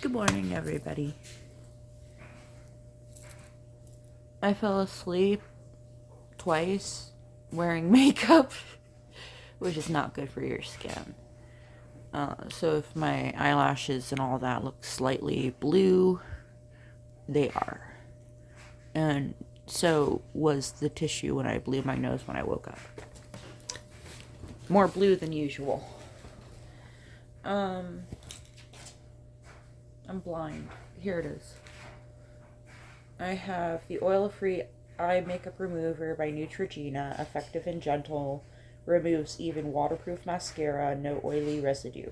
Good morning, everybody. I fell asleep twice wearing makeup, which is not good for your skin. So if my eyelashes and all that look slightly blue, they are. And so was the tissue when I blew my nose when I woke up. More blue than usual. I'm blind. Here it is. I have the oil-free eye makeup remover by Neutrogena, effective and gentle, removes even waterproof mascara, no oily residue.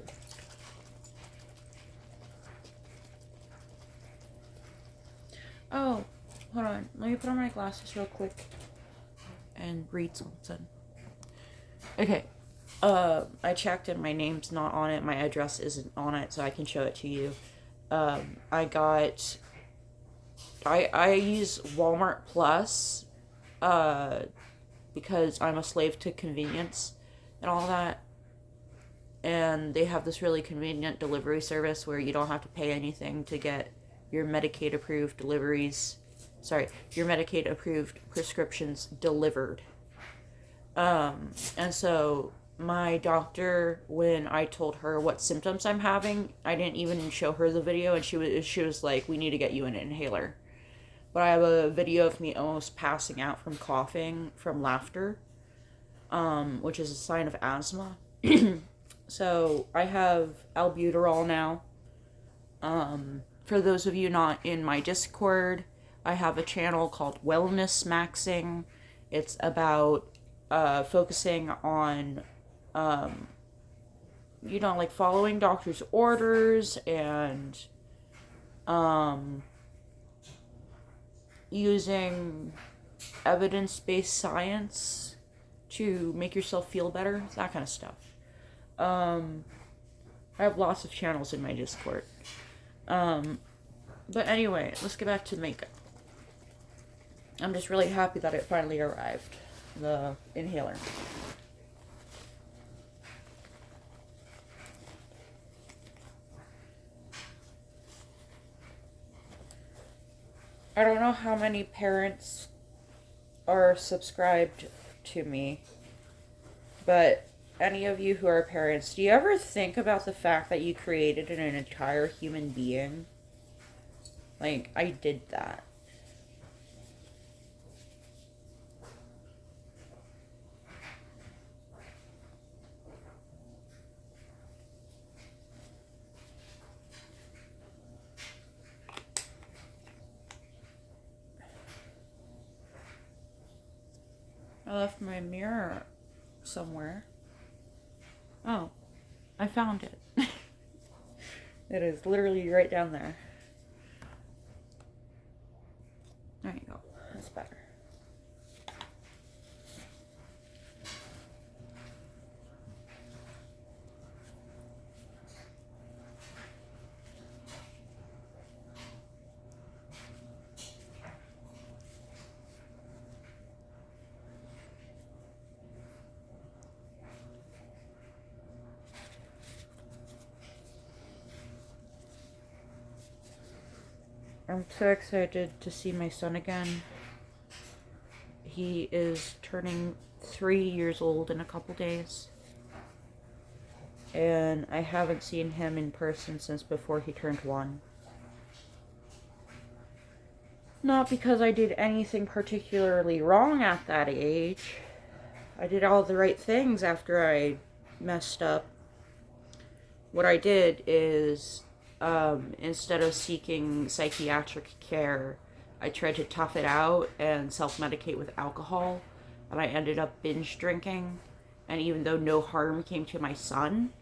Oh, hold on. Let me put on my glasses real quick and read something. Okay. I checked and my name's not on it. My address isn't on it, so I can show it to you. I use Walmart Plus, because I'm a slave to convenience and all that. And they have this really convenient delivery service where you don't have to pay anything to get your Medicaid approved your Medicaid approved prescriptions delivered. And so my doctor, when I told her what symptoms I'm having, I didn't even show her the video, and she was like, "We need to get you an inhaler." But I have a video of me almost passing out from coughing from laughter, which is a sign of asthma. So I have albuterol now. For those of you not in my Discord, I have a channel called Wellness Maxing. It's about focusing on, like following doctor's orders and using evidence-based science to make yourself feel better, that kind of stuff. I have lots of channels in my Discord. But anyway, let's get back to makeup. I'm just really happy that it finally arrived, the inhaler. I don't know how many parents are subscribed to me, but any of you who are parents, do you ever think about the fact that you created an entire human being? Like, I did that. I left my mirror somewhere. Oh, I found it. It is literally right down there. There you go. That's better. I'm so excited to see my son again. He is turning 3 years old in a couple days. And I haven't seen him in person since before he turned 1. Not because I did anything particularly wrong at that age. I did all the right things after I messed up. What I did is, instead of seeking psychiatric care, I tried to tough it out and self-medicate with alcohol, and I ended up binge drinking. And even though no harm came to my son,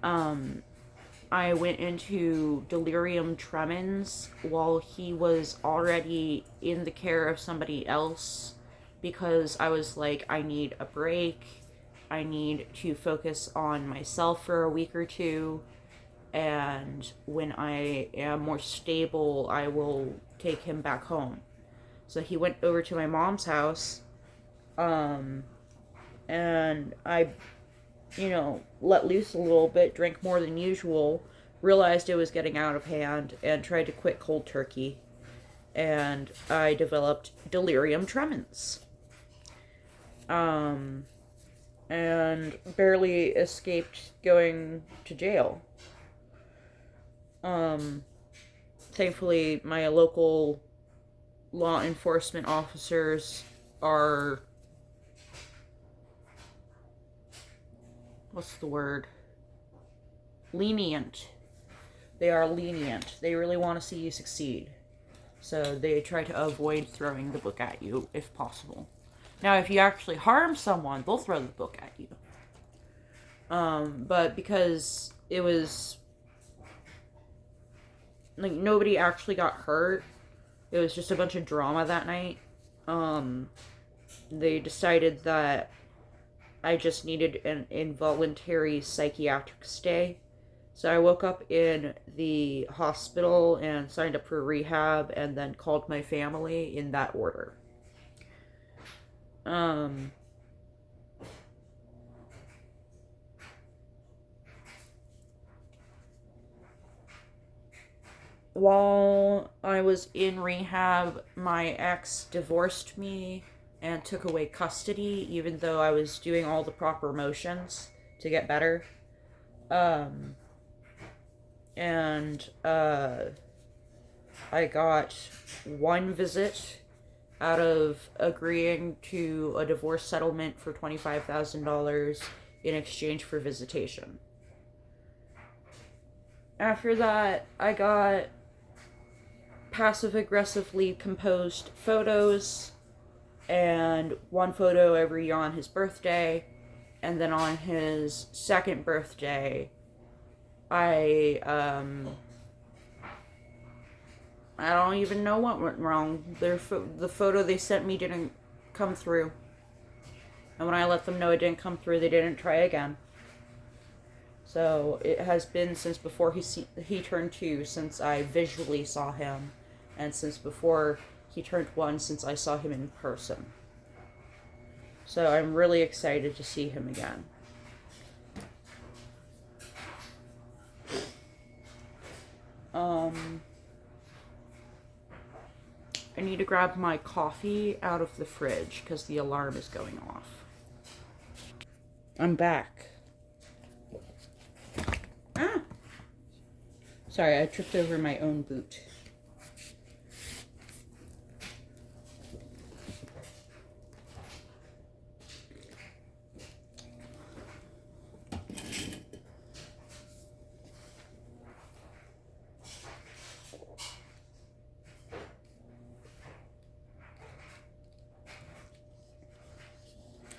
I went into delirium tremens while he was already in the care of somebody else, because I was like, I need a break. I need to focus on myself for a week or two. And when I am more stable, I will take him back home. So he went over to my mom's house, and I, let loose a little bit, drank more than usual, realized it was getting out of hand and tried to quit cold turkey. And I developed delirium tremens. And barely escaped going to jail. Thankfully, my local law enforcement officers are, what's the word? Lenient. They are lenient. They really want to see you succeed. So they try to avoid throwing the book at you if possible. Now, if you actually harm someone, they'll throw the book at you. But because it was, like, nobody actually got hurt, it was just a bunch of drama that night, they decided that I just needed an involuntary psychiatric stay. So I woke up in the hospital and signed up for rehab and then called my family in that order. While I was in rehab, my ex divorced me and took away custody, even though I was doing all the proper motions to get better. I got one visit out of agreeing to a divorce settlement for $25,000 in exchange for visitation. After that, I got passive-aggressively composed photos, and one photo every year on his birthday, and then on his second birthday, I don't even know what went wrong. The photo they sent me didn't come through. And when I let them know it didn't come through, they didn't try again. So it has been since before he turned 2 since I visually saw him. And since before he turned 1 since I saw him in person. So I'm really excited to see him again. I need to grab my coffee out of the fridge because the alarm is going off. I'm back. Ah! Sorry, I tripped over my own boot.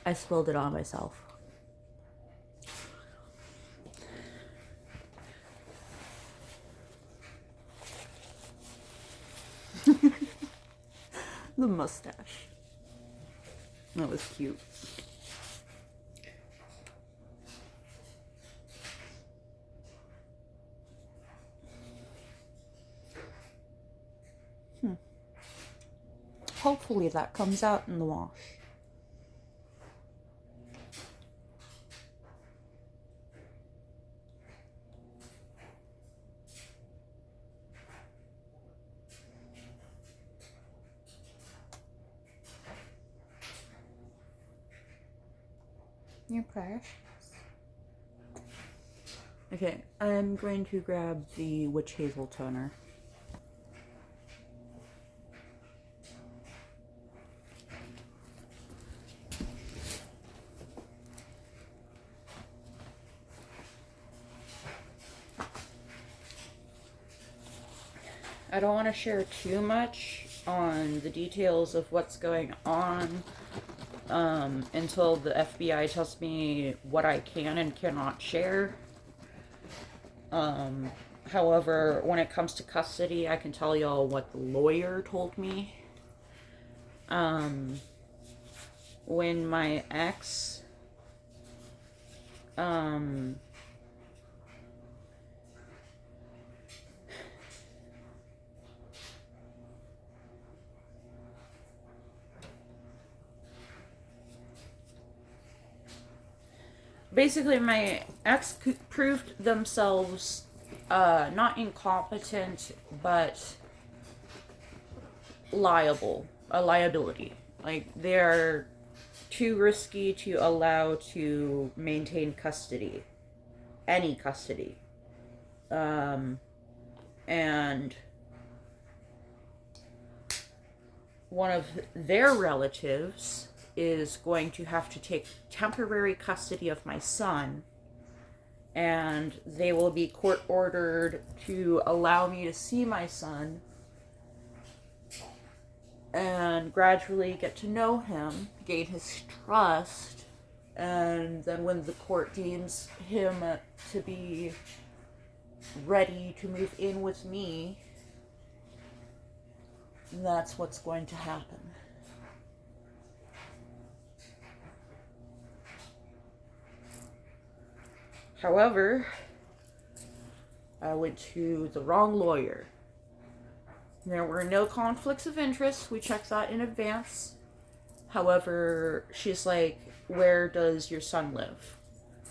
I spilled it on myself. The mustache. That was cute. Hopefully that comes out in the wash. You're precious. Okay, I'm going to grab the witch hazel toner. I don't want to share too much on the details of what's going on until the FBI tells me what I can and cannot share. However, when it comes to custody, I can tell y'all what the lawyer told me. When my ex basically, my ex proved themselves not incompetent, but liable. A liability. Like, they're too risky to allow to maintain custody. Any custody. And one of their relatives is going to have to take temporary custody of my son, and they will be court ordered to allow me to see my son and gradually get to know him, gain his trust, and then when the court deems him to be ready to move in with me, that's what's going to happen. However, I went to the wrong lawyer. There were no conflicts of interest. We checked that in advance. However, she's like, where does your son live?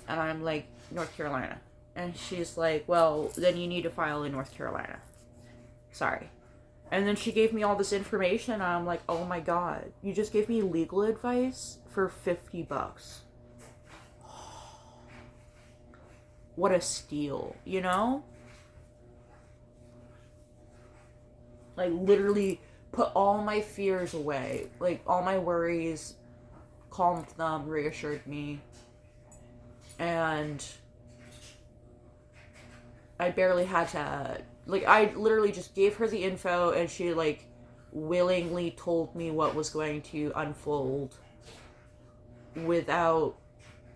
And I'm like, North Carolina. And she's like, well, then you need to file in North Carolina. Sorry. And then she gave me all this information, and I'm like, oh my god, you just gave me legal advice for $50. What a steal, you know? Like, literally put all my fears away. Like, all my worries, calmed them, reassured me. And I barely had to, like, I literally just gave her the info, and she, like, willingly told me what was going to unfold without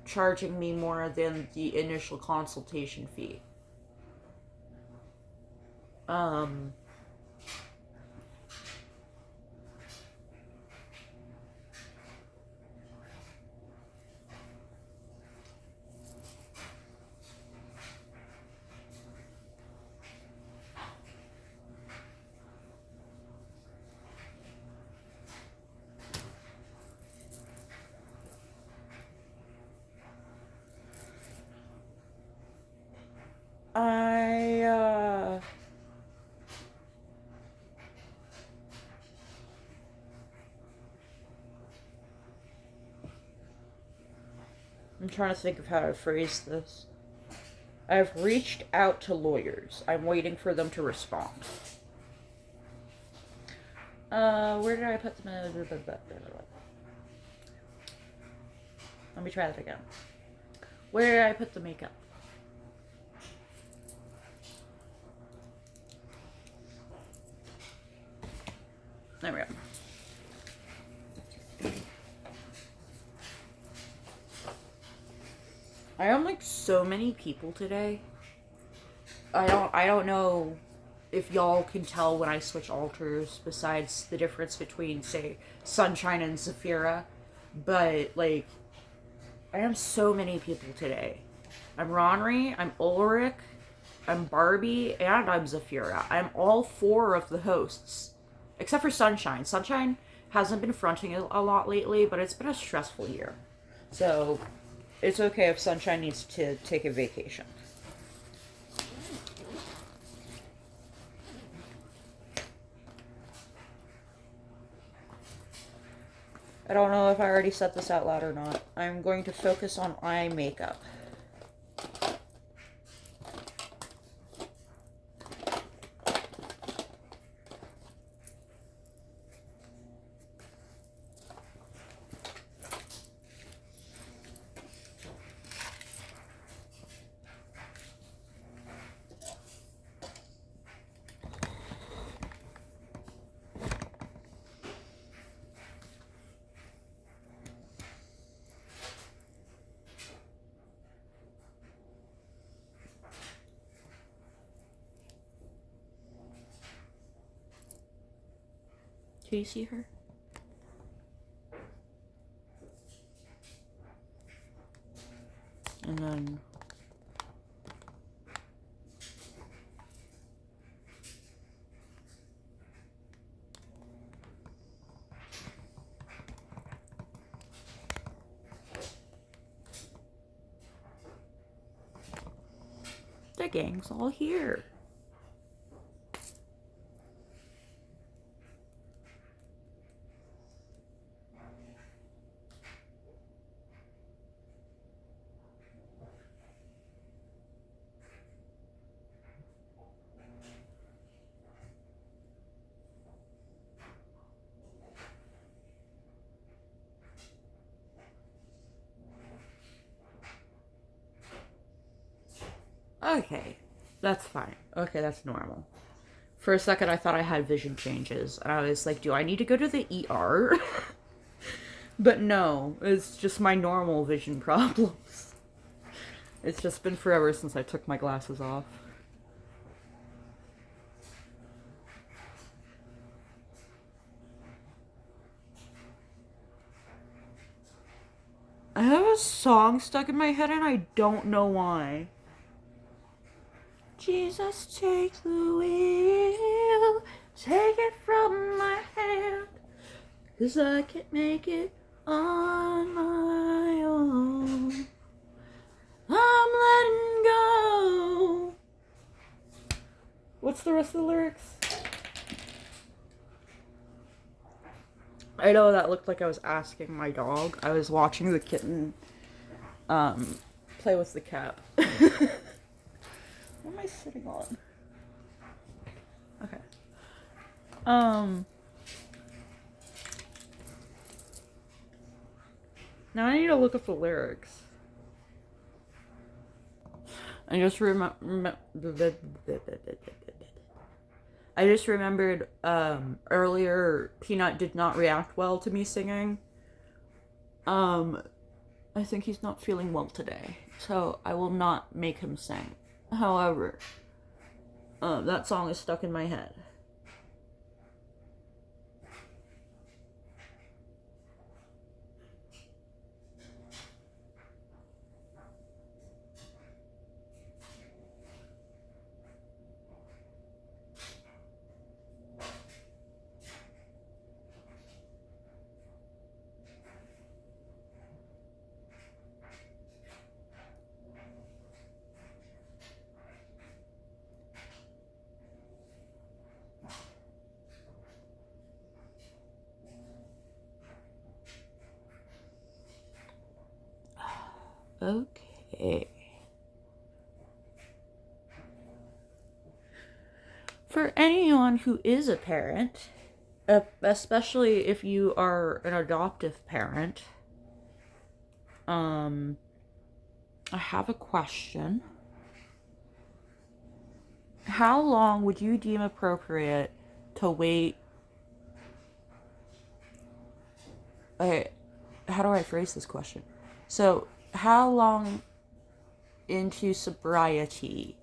charging me more than the initial consultation fee. I'm trying to think of how to phrase this. I've reached out to lawyers. I'm waiting for them to respond. Where did I put them? Let me try that again. Where did I put the makeup? There we go. I am like so many people today. I don't know if y'all can tell when I switch alters besides the difference between, say, Sunshine and Zafira, but like I am so many people today. I'm Ronry, I'm Ulrich, I'm Barbie, and I'm Zafira. I'm all four of the hosts. Except for Sunshine. Sunshine hasn't been fronting a lot lately, but it's been a stressful year. So it's okay if Sunshine needs to take a vacation. I don't know if I already said this out loud or not. I'm going to focus on eye makeup. Do you see her? And then The gang's all here. Okay, that's fine. Okay, that's normal. For a second, I thought I had vision changes, and I was like, do I need to go to the ER? But no, it's just my normal vision problems. It's just been forever since I took my glasses off. I have a song stuck in my head and I don't know why. Jesus, take the wheel, take it from my hand, 'cause I can't make it on my own. I'm letting go. What's the rest of the lyrics? I know that looked like I was asking my dog. I was watching the kitten play with the cap. What am I sitting on? Okay. Now I need to look up the lyrics. I just remembered earlier Peanut did not react well to me singing. I think he's not feeling well today, so I will not make him sing. However, that song is stuck in my head. Okay. For anyone who is a parent, especially if you are an adoptive parent, I have a question. How long would you deem appropriate to wait? Okay, how do I phrase this question? So, how long into sobriety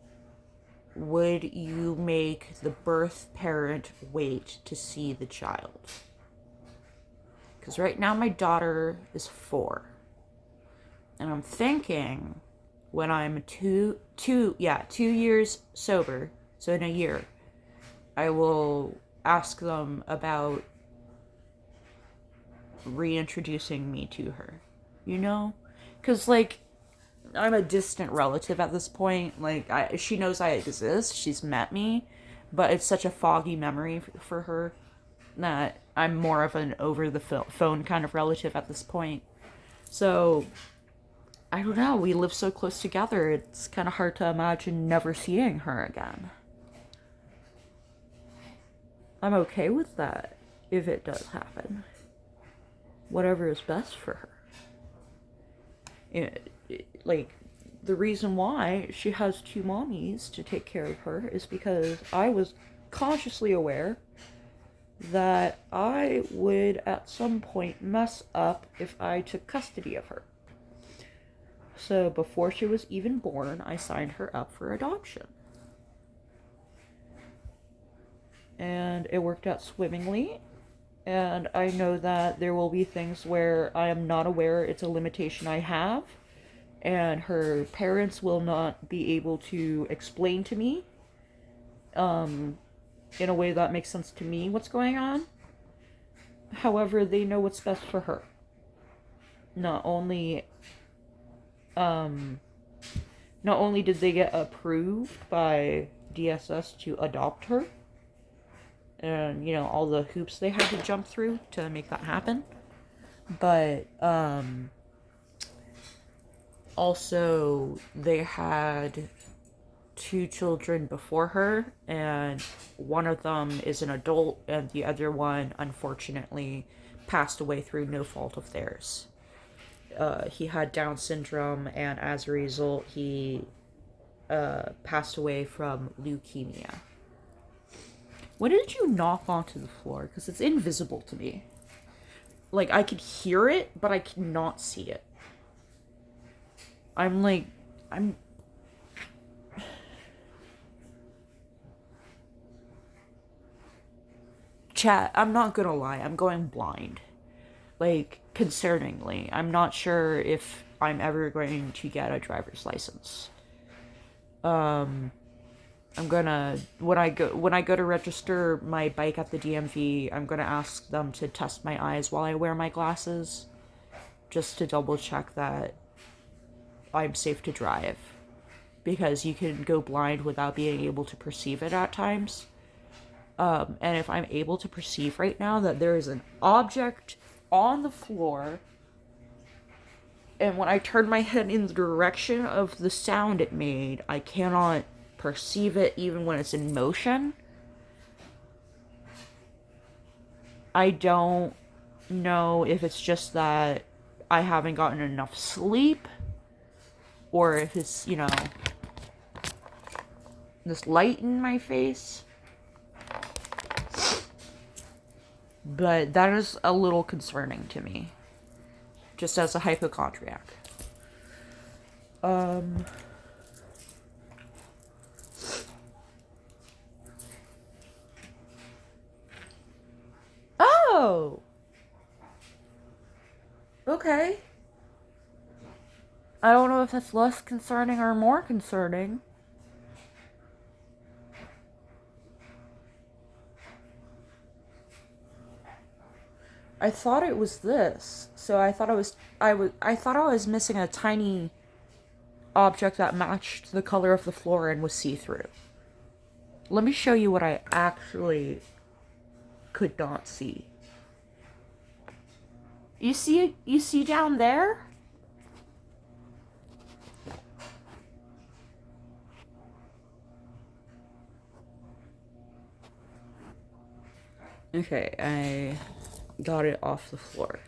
would you make the birth parent wait to see the child? Because right now my daughter is 4. And I'm thinking when I'm 2 years sober, so in a year, I will ask them about reintroducing me to her. You know? Because, like, I'm a distant relative at this point. Like, she knows I exist. She's met me. But it's such a foggy memory for her that I'm more of an over-the-phone kind of relative at this point. So, I don't know. We live so close together. It's kind of hard to imagine never seeing her again. I'm okay with that if it does happen. Whatever is best for her. Like, the reason why she has 2 mommies to take care of her is because I was consciously aware that I would at some point mess up if I took custody of her. So before she was even born, I signed her up for adoption. And it worked out swimmingly. And I know that there will be things where I am not aware it's a limitation I have, and her parents will not be able to explain to me in a way that makes sense to me what's going on. However, they know what's best for her. Not only not only did they get approved by DSS to adopt her, and, you know, all the hoops they had to jump through to make that happen, but, also, they had 2 children before her, and one of them is an adult, and the other one, unfortunately, passed away through no fault of theirs. He had Down syndrome, and as a result, he passed away from leukemia. What did you knock onto the floor? Because it's invisible to me. Like, I could hear it, but I cannot see it. Chat, I'm not gonna lie, I'm going blind. Like, concerningly. I'm not sure if I'm ever going to get a driver's license. I'm gonna, when I go to register my bike at the DMV, I'm gonna ask them to test my eyes while I wear my glasses, just to double check that I'm safe to drive, because you can go blind without being able to perceive it at times. And if I'm able to perceive right now that there is an object on the floor, and when I turn my head in the direction of the sound it made, I cannot perceive it even when it's in motion, I don't know if it's just that I haven't gotten enough sleep, or if it's, you know, this light in my face. But that is a little concerning to me, just as a hypochondriac. Oh! Okay. I don't know if that's less concerning or more concerning. I thought it was this. So I thought I thought I was missing a tiny object that matched the color of the floor and was see-through. Let me show you what I actually could not see. You see down there? Okay, I got it off the floor.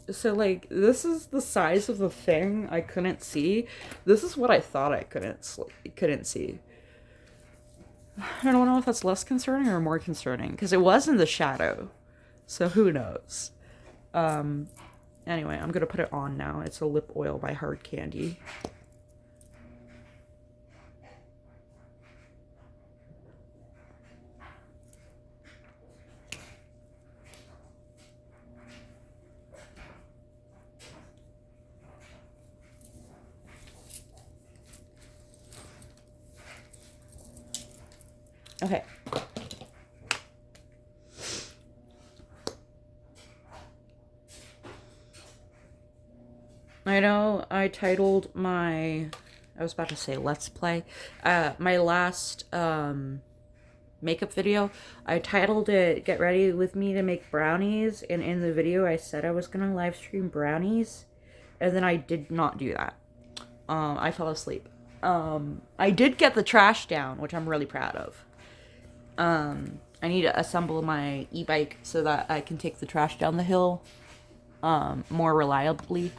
So, like, this is the size of the thing I couldn't see. This is what I thought I couldn't see. I don't know if that's less concerning or more concerning, because it was in the shadow. So who knows? Anyway, I'm gonna put it on now. It's a lip oil by Hard Candy. Okay. I know I titled my, I was about to say let's play, my last makeup video, I titled it Get Ready With Me to Make Brownies, and in the video I said I was gonna live stream brownies, and then I did not do that. I fell asleep. I did get the trash down, which I'm really proud of. I need to assemble my e-bike so that I can take the trash down the hill more reliably.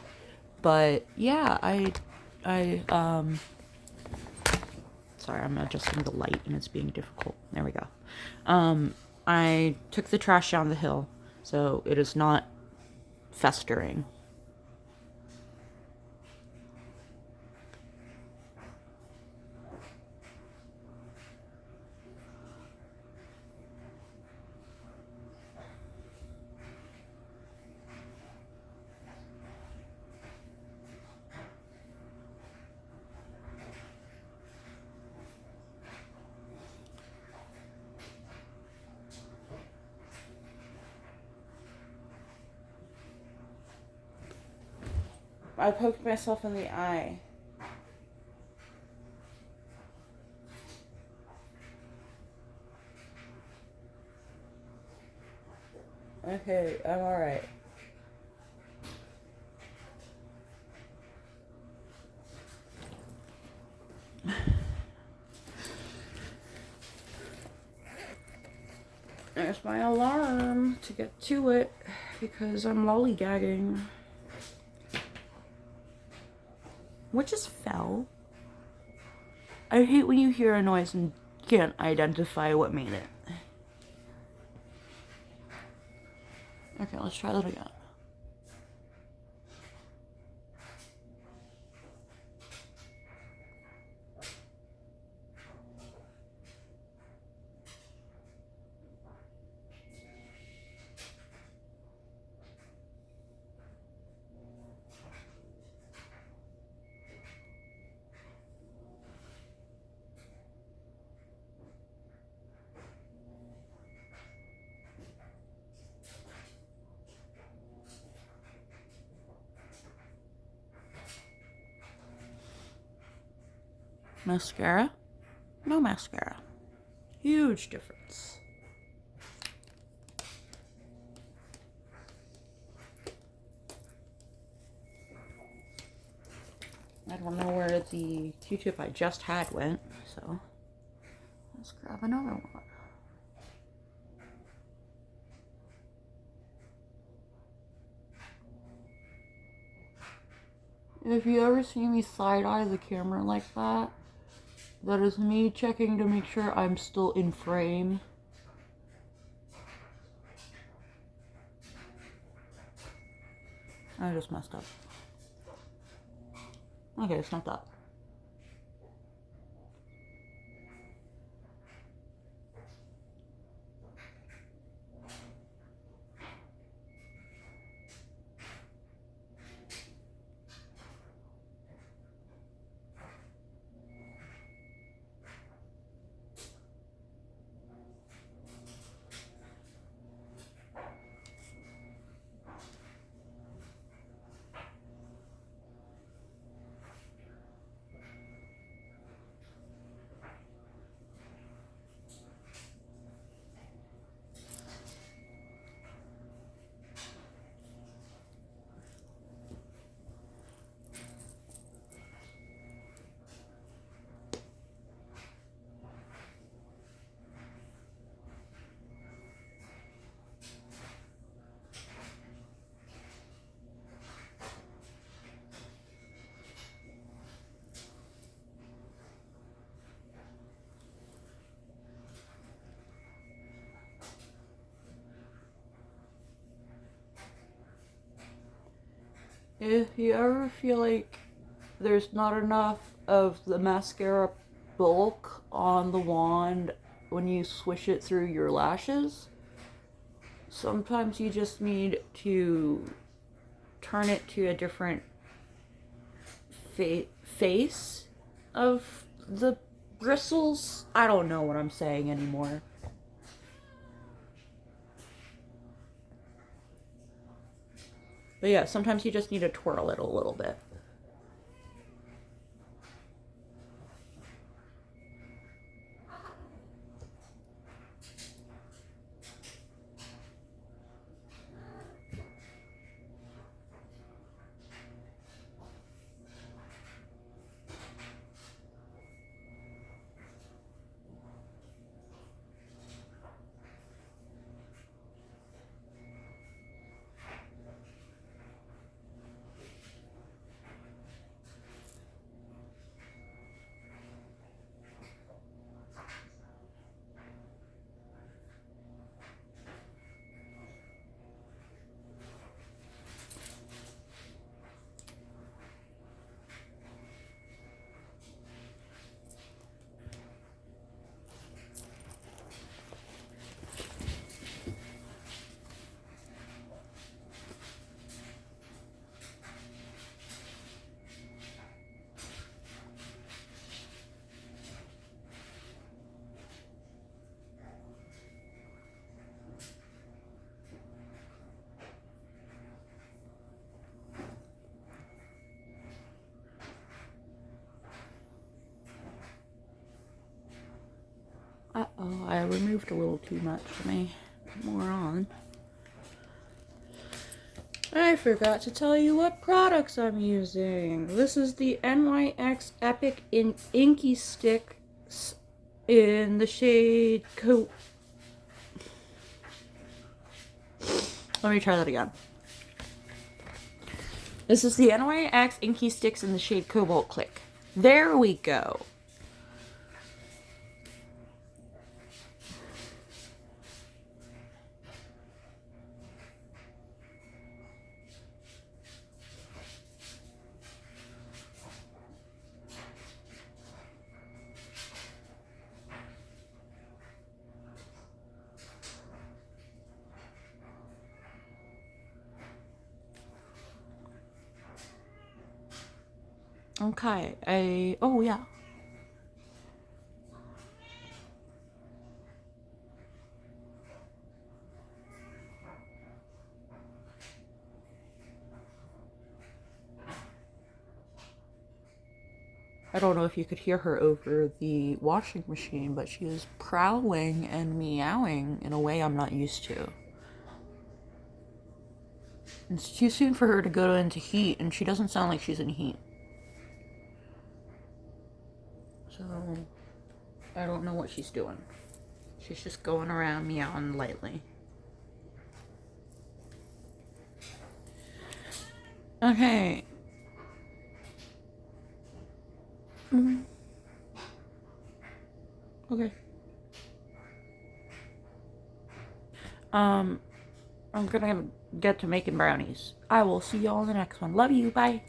But yeah, sorry, I'm adjusting the light and it's being difficult. There we go. I took the trash down the hill, so it is not festering. I poked myself in the eye. Okay, I'm alright. There's my alarm to get to it because I'm lollygagging. What just fell? I hate when you hear a noise and can't identify what made it. Okay, let's try that again. Mascara? No mascara. Huge difference. I don't know where the Q-tip I just had went, so let's grab another one. If you ever see me side-eye the camera like that, that is me checking to make sure I'm still in frame. I just messed up. Okay, it's not that. If you ever feel like there's not enough of the mascara bulk on the wand when you swish it through your lashes, sometimes you just need to turn it to a different face of the bristles. I don't know what I'm saying anymore. But yeah, sometimes you just need to twirl it a little bit. Uh-oh, I removed a little too much. Let me put more on. I forgot to tell you what products I'm using. This is the NYX Epic Inky Sticks in the shade Let me try that again. This is the NYX Inky Sticks in the shade Cobalt Click. There we go. Okay, oh yeah. I don't know if you could hear her over the washing machine, but she is prowling and meowing in a way I'm not used to. It's too soon for her to go into heat, and she doesn't sound like she's in heat. So, I don't know what she's doing. She's just going around meowing lightly. Okay. Okay. I'm gonna get to making brownies. I will see y'all in the next one. Love you. Bye.